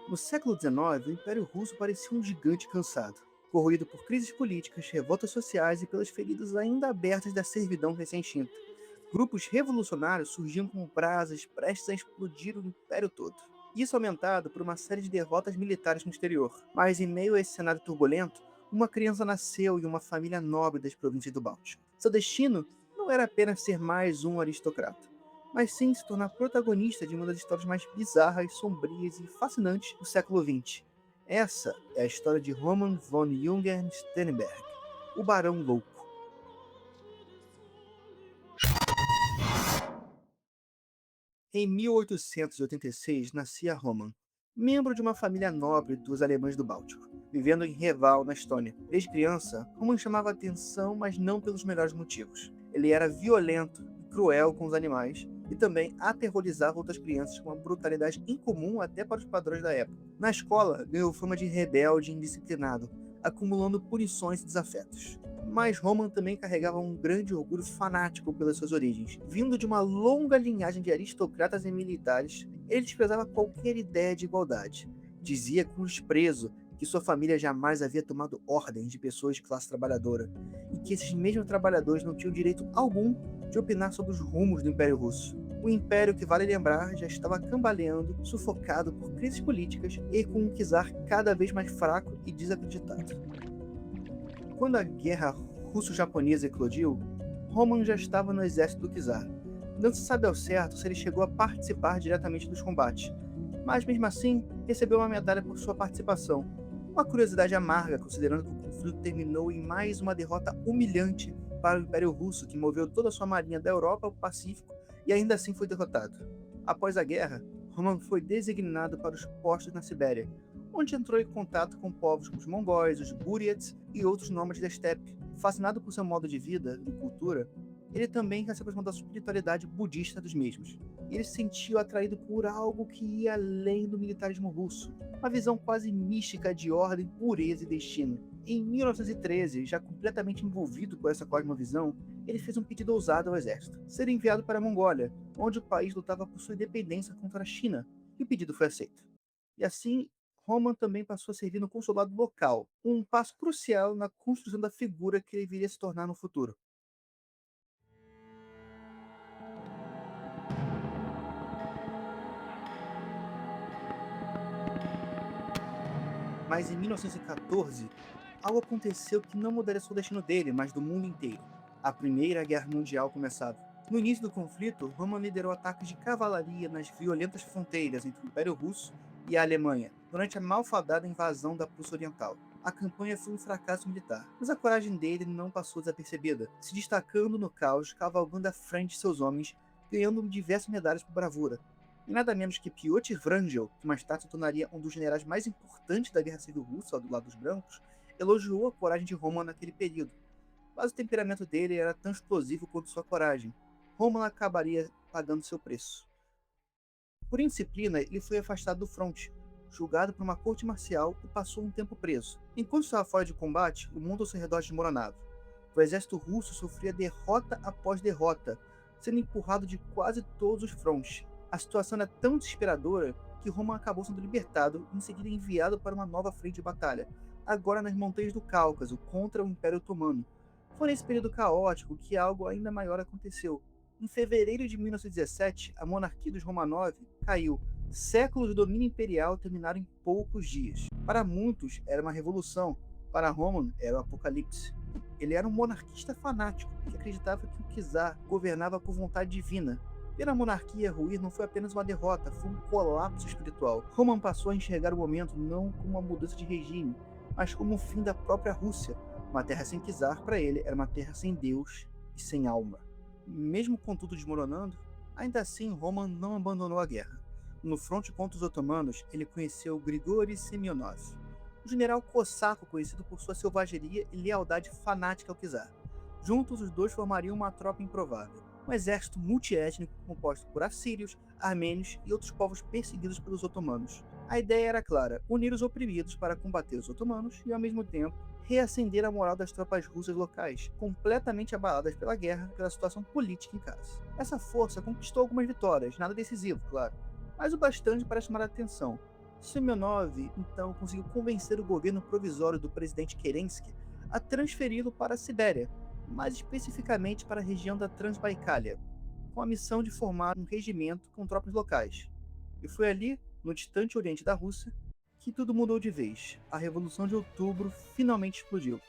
No século XIX, o Império Russo parecia um gigante cansado, corroído por crises políticas, revoltas sociais e pelas feridas ainda abertas da servidão recém-extinta. Grupos revolucionários surgiam como brasas prestes a explodir o Império todo. Isso aumentado por uma série de derrotas militares no exterior. Mas em meio a esse cenário turbulento, uma criança nasceu em uma família nobre das províncias do Báltico. Seu destino não era apenas ser mais um aristocrata, mas sim se tornar protagonista de uma das histórias mais bizarras, sombrias e fascinantes do século XX. Essa é a história de Roman von Jungern-Sternberg, o Barão Louco. Em 1886 nascia Roman, membro de uma família nobre dos alemães do Báltico, vivendo em Reval, na Estônia. Desde criança, Roman chamava atenção, mas não pelos melhores motivos. Ele era violento e cruel com os animais e também aterrorizava outras crianças com uma brutalidade incomum até para os padrões da época. Na escola, ganhou fama de rebelde e indisciplinado, acumulando punições e desafetos. Mas Roman também carregava um grande orgulho fanático pelas suas origens. Vindo de uma longa linhagem de aristocratas e militares, ele desprezava qualquer ideia de igualdade. Dizia com desprezo que sua família jamais havia tomado ordens de pessoas de classe trabalhadora, e que esses mesmos trabalhadores não tinham direito algum de opinar sobre os rumos do Império Russo. O Império, que vale lembrar, já estava cambaleando, sufocado por crises políticas e com um czar cada vez mais fraco e desacreditado. Quando a guerra russo-japonesa eclodiu, Roman já estava no exército do czar. Não se sabe ao certo se ele chegou a participar diretamente dos combates, mas mesmo assim recebeu uma medalha por sua participação. Uma curiosidade amarga, considerando que o conflito terminou em mais uma derrota humilhante para o Império Russo, que moveu toda a sua marinha da Europa ao Pacífico e ainda assim foi derrotado. Após a guerra, Roman foi designado para os postos na Sibéria, onde entrou em contato com povos como os mongóis, os buriats e outros nômades da estepe. Fascinado por seu modo de vida e cultura, ele também se aproximou da espiritualidade budista dos mesmos. Ele se sentiu atraído por algo que ia além do militarismo russo, uma visão quase mística de ordem, pureza e destino. Em 1913, já completamente envolvido por essa cosmovisão, ele fez um pedido ousado ao exército: ser enviado para a Mongólia, onde o país lutava por sua independência contra a China, e o pedido foi aceito. E assim, Roman também passou a servir no consulado local, um passo crucial na construção da figura que ele viria a se tornar no futuro. Mas em 1914, algo aconteceu que não mudaria só o destino dele, mas do mundo inteiro. A Primeira Guerra Mundial começava. No início do conflito, Roman liderou ataques de cavalaria nas violentas fronteiras entre o Império Russo e a Alemanha, durante a malfadada invasão da Prússia Oriental. A campanha foi um fracasso militar, mas a coragem dele não passou desapercebida, se destacando no caos, cavalgando à frente de seus homens, ganhando diversas medalhas por bravura. E nada menos que Piotr Wrangel, que mais tarde se tornaria um dos generais mais importantes da Guerra Civil Russa, do lado dos brancos, elogiou a coragem de Roman naquele período. Mas o temperamento dele era tão explosivo quanto sua coragem. Roman acabaria pagando seu preço. Por indisciplina, ele foi afastado do fronte, julgado por uma corte marcial e passou um tempo preso. Enquanto estava fora de combate, o mundo ao seu redor desmoronava. O exército russo sofria derrota após derrota, sendo empurrado de quase todos os frontes. A situação era tão desesperadora que Roma acabou sendo libertado e em seguida enviado para uma nova frente de batalha, agora nas montanhas do Cáucaso, contra o Império Otomano. Foi nesse período caótico que algo ainda maior aconteceu. Em fevereiro de 1917, a monarquia dos Romanov caiu. Séculos de domínio imperial terminaram em poucos dias. Para muitos, era uma revolução. Para Roman, era o apocalipse. Ele era um monarquista fanático, que acreditava que o czar governava por vontade divina. Ver a monarquia ruir não foi apenas uma derrota, foi um colapso espiritual. Roman passou a enxergar o momento não como uma mudança de regime, mas como o fim da própria Rússia. Uma terra sem czar, para ele, era uma terra sem Deus e sem alma. Mesmo com tudo desmoronando, ainda assim Roman não abandonou a guerra. No fronte contra os otomanos, ele conheceu Grigori Semyonov, um general cosaco conhecido por sua selvageria e lealdade fanática ao czar. Juntos, os dois formariam uma tropa improvável, um exército multiétnico composto por assírios, armênios e outros povos perseguidos pelos otomanos. A ideia era clara: unir os oprimidos para combater os otomanos e, ao mesmo tempo, reacender a moral das tropas russas locais, completamente abaladas pela guerra e pela situação política em casa. Essa força conquistou algumas vitórias, nada decisivo, claro, mas o bastante para chamar a atenção. Semyonov, então, conseguiu convencer o governo provisório do presidente Kerensky a transferi-lo para a Sibéria, mais especificamente para a região da Transbaicália, com a missão de formar um regimento com tropas locais. E foi ali, no distante oriente da Rússia, que tudo mudou de vez. A Revolução de Outubro finalmente explodiu.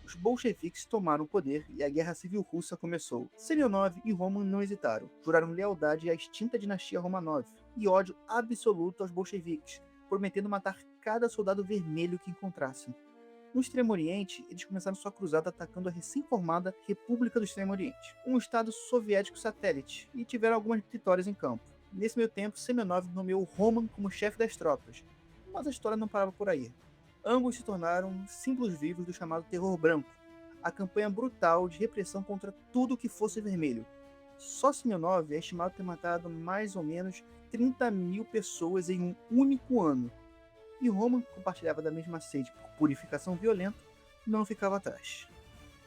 Os bolcheviques tomaram o poder e a Guerra Civil Russa começou. Semyonov e Roman não hesitaram. Juraram lealdade à extinta dinastia Romanov e ódio absoluto aos bolcheviques, prometendo matar cada soldado vermelho que encontrassem. No Extremo Oriente, eles começaram sua cruzada atacando a recém-formada República do Extremo Oriente, um estado soviético satélite, e tiveram algumas vitórias em campo. Nesse meio tempo, Semyonov nomeou Roman como chefe das tropas, mas a história não parava por aí. Ambos se tornaram símbolos vivos do chamado Terror Branco, a campanha brutal de repressão contra tudo que fosse vermelho. Só Semyonov é estimado ter matado mais ou menos 30 mil pessoas em um único ano, e Roman compartilhava da mesma sede por purificação violenta, não ficava atrás.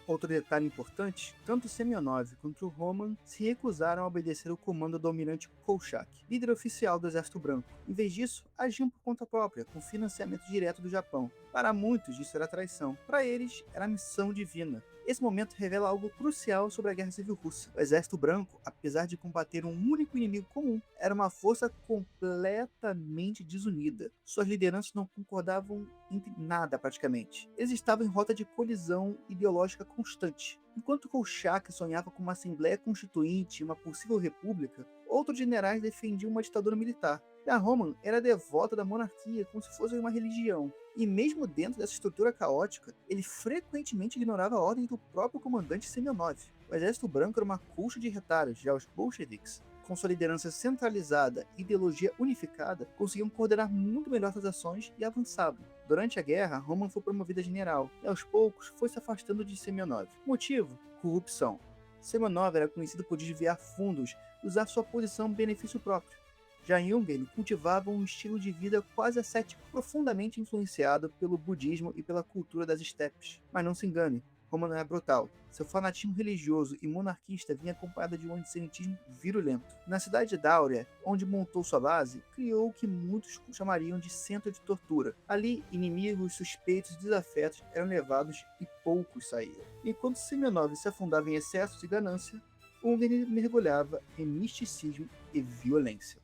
Outro detalhe importante, tanto Semyonov quanto Roman se recusaram a obedecer o comando do almirante Kolchak, líder oficial do Exército Branco. Em vez disso, agiam por conta própria, com financiamento direto do Japão. Para muitos, isso era traição. Para eles, era missão divina. Esse momento revela algo crucial sobre a Guerra Civil Russa. O Exército Branco, apesar de combater um único inimigo comum, era uma força completamente desunida. Suas lideranças não concordavam entre nada praticamente. Eles estavam em rota de colisão ideológica constante. Enquanto Kolchak sonhava com uma Assembleia Constituinte e uma possível república, outros generais defendiam uma ditadura militar. E a Roman era devota da monarquia como se fosse uma religião. E mesmo dentro dessa estrutura caótica, ele frequentemente ignorava a ordem do próprio comandante Semyonov. O Exército Branco era uma colcha de retalhos, já os bolcheviques, com sua liderança centralizada e ideologia unificada, conseguiam coordenar muito melhor suas ações e avançavam. Durante a guerra, Roman foi promovido a general e aos poucos foi se afastando de Semyonov. Motivo? Corrupção. Semyonov era conhecido por desviar fundos e usar sua posição em benefício próprio. Já Jung cultivava um estilo de vida quase ascético, profundamente influenciado pelo budismo e pela cultura das estepes. Mas não se engane, Roma não é brutal. Seu fanatismo religioso e monarquista vinha acompanhado de um antissemitismo virulento. Na cidade de Dáurea, onde montou sua base, criou o que muitos chamariam de centro de tortura. Ali, inimigos, suspeitos e desafetos eram levados e poucos saíam. Enquanto Semyonov se afundava em excessos e ganância, Ungern mergulhava em misticismo e violência.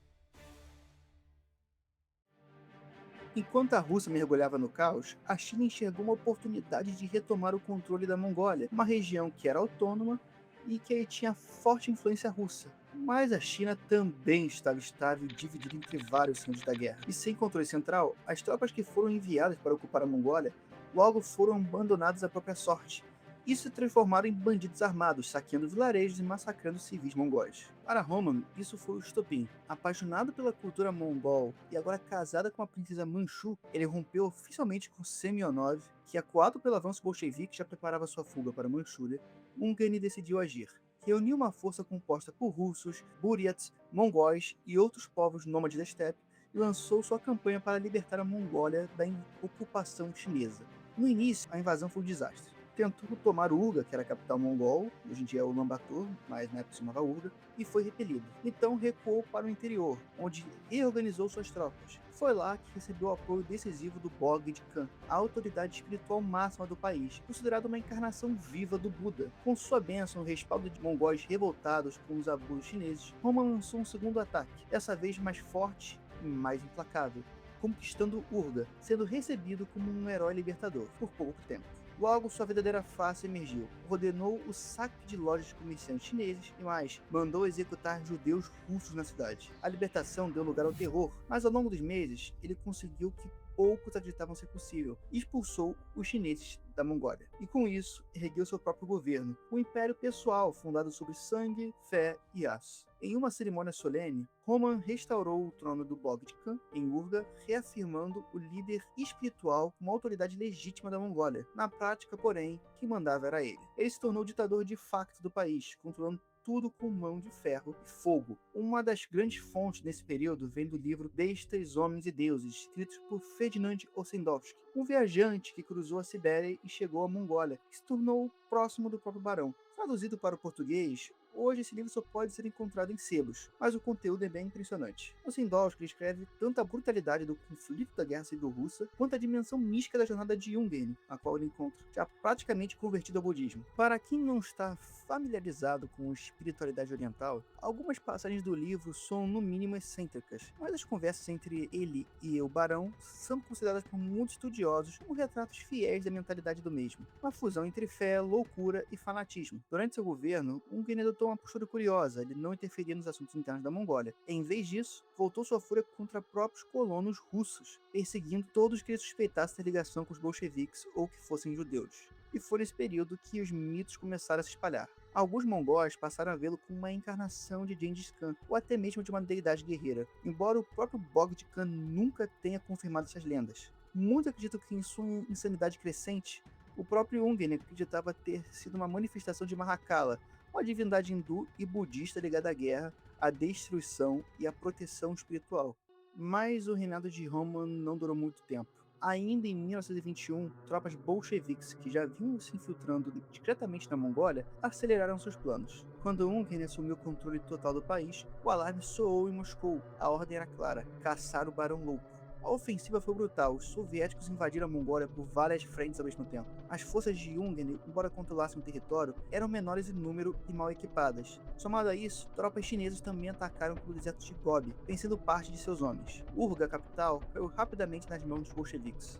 Enquanto a Rússia mergulhava no caos, a China enxergou uma oportunidade de retomar o controle da Mongólia, uma região que era autônoma e que tinha forte influência russa. Mas a China também estava estável e dividida entre vários centros da guerra. E sem controle central, as tropas que foram enviadas para ocupar a Mongólia logo foram abandonadas à própria sorte, e se transformaram em bandidos armados, saqueando vilarejos e massacrando civis mongóis. Para Roman, isso foi o estopim. Apaixonado pela cultura mongol e agora casada com a princesa Manchu, ele rompeu oficialmente com Semyonov, que, acuado pelo avanço bolchevique, já preparava sua fuga para a Manchúria. Ungern decidiu agir. Reuniu uma força composta por russos, buryats, mongóis e outros povos nômades da estepe e lançou sua campanha para libertar a Mongólia da ocupação chinesa. No início, a invasão foi um desastre. Tentou tomar Urga, que era a capital mongol, hoje em dia é Ulaanbaatar, mas na época se chamava Urga, e foi repelido. Então recuou para o interior, onde reorganizou suas tropas. Foi lá que recebeu o apoio decisivo do Bogd Khan, a autoridade espiritual máxima do país, considerada uma encarnação viva do Buda. Com sua bênção e o respaldo de mongóis revoltados com os abusos chineses, Roma lançou um segundo ataque, dessa vez mais forte e mais implacável, conquistando Urga, sendo recebido como um herói libertador por pouco tempo. Logo, sua verdadeira face emergiu. Ordenou o saque de lojas de comerciantes chineses e mais, mandou executar judeus russos na cidade. A libertação deu lugar ao terror, mas ao longo dos meses, ele conseguiu que poucos acreditavam ser possível e expulsou os chineses da Mongólia. E com isso, ergueu seu próprio governo, um império pessoal fundado sobre sangue, fé e aço. Em uma cerimônia solene, Roman restaurou o trono do Bogd Khan em Urga, reafirmando o líder espiritual como autoridade legítima da Mongólia. Na prática, porém, quem mandava era ele. Ele se tornou ditador de facto do país, controlando tudo com mão de ferro e fogo. Uma das grandes fontes nesse período vem do livro Bestas, Homens e Deuses, escrito por Ferdinand Ossendowski, um viajante que cruzou a Sibéria e chegou à Mongólia, e se tornou próximo do próprio barão. Traduzido para o português, Hoje esse livro só pode ser encontrado em sebos, mas o conteúdo é bem impressionante. O Sindowski descreve tanto a brutalidade do conflito da Guerra Civil Russa, quanto a dimensão mística da jornada de Ungern, a qual ele encontra, já praticamente convertido ao budismo. Para quem não está familiarizado com a espiritualidade oriental, algumas passagens do livro são no mínimo excêntricas, mas as conversas entre ele e o barão são consideradas por muitos estudiosos como retratos fiéis da mentalidade do mesmo, uma fusão entre fé, loucura e fanatismo. Durante seu governo, Ungern adotou uma postura curiosa, ele não interferia nos assuntos internos da Mongólia. Em vez disso, voltou sua fúria contra próprios colonos russos, perseguindo todos que ele suspeitasse ter ligação com os bolcheviques ou que fossem judeus. E foi nesse período que os mitos começaram a se espalhar. Alguns mongóis passaram a vê-lo como uma encarnação de Gengis Khan, ou até mesmo de uma deidade guerreira, embora o próprio Bogd Khan nunca tenha confirmado essas lendas. Muitos acreditam que em sua insanidade crescente, o próprio Ungern acreditava ter sido uma manifestação de Mahakala, uma divindade hindu e budista ligada à guerra, à destruição e à proteção espiritual. Mas o reinado de Roman não durou muito tempo. Ainda em 1921, tropas bolcheviques que já vinham se infiltrando discretamente na Mongólia aceleraram seus planos. Quando Ungern assumiu o controle total do país, o alarme soou em Moscou. A ordem era clara: caçar o Barão Louco. A ofensiva foi brutal. Os soviéticos invadiram a Mongólia por várias frentes ao mesmo tempo. As forças de Ungern, embora controlassem o território, eram menores em número e mal equipadas. Somado a isso, tropas chinesas também atacaram pelo deserto de Gobi, vencendo parte de seus homens. Urga, a capital, caiu rapidamente nas mãos dos bolcheviques.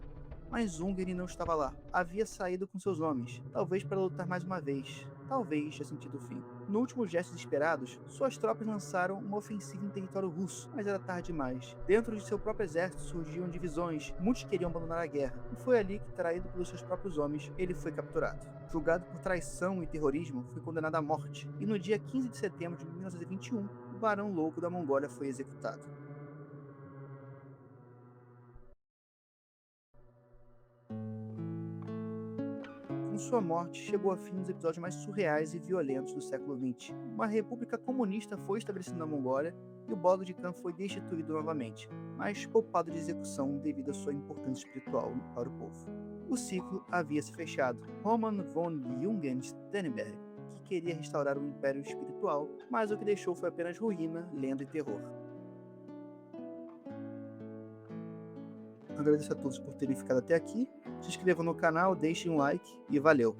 Mas Ungern não estava lá. Havia saído com seus homens, talvez para lutar mais uma vez, talvez ter sentido o fim. No último gesto desesperados, suas tropas lançaram uma ofensiva em território russo, mas era tarde demais. Dentro de seu próprio exército surgiam divisões, muitos queriam abandonar a guerra, e foi ali que, traído pelos seus próprios homens, ele foi capturado. Julgado por traição e terrorismo, foi condenado à morte, e no dia 15 de setembro de 1921, o Barão Louco da Mongólia foi executado. Com sua morte, chegou ao fim dos episódios mais surreais e violentos do século XX. Uma república comunista foi estabelecida na Mongólia e o Bogd Khan foi destituído novamente, mas poupado de execução devido à sua importância espiritual para o povo. O ciclo havia se fechado. Roman von Jungen-Sternberg, que queria restaurar o império espiritual, mas o que deixou foi apenas ruína, lenda e terror. Agradeço a todos por terem ficado até aqui. Se inscrevam no canal, deixem um like e valeu!